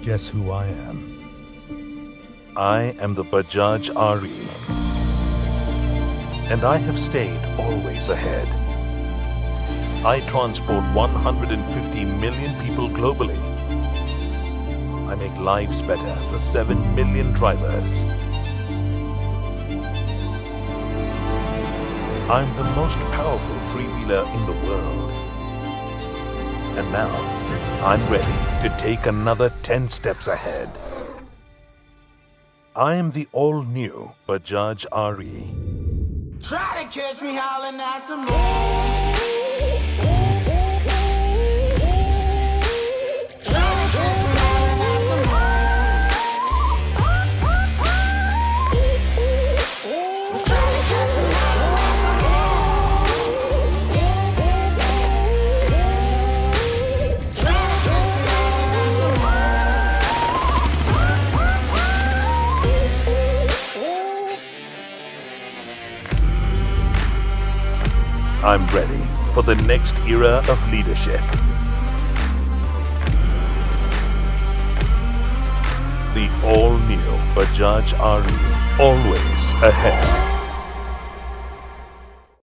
Guess who I am? I am the Bajaj RE, and I have stayed always ahead. I transport 150 million people globally. I make lives better for 7 million drivers. I'm the most powerful three-wheeler in the world. And now, I'm ready to take another 10 steps ahead. I am the all-new Bajaj RE. Try to catch me howling at the moon. I'm ready for the next era of leadership. The all-new Bajaj RE, always ahead.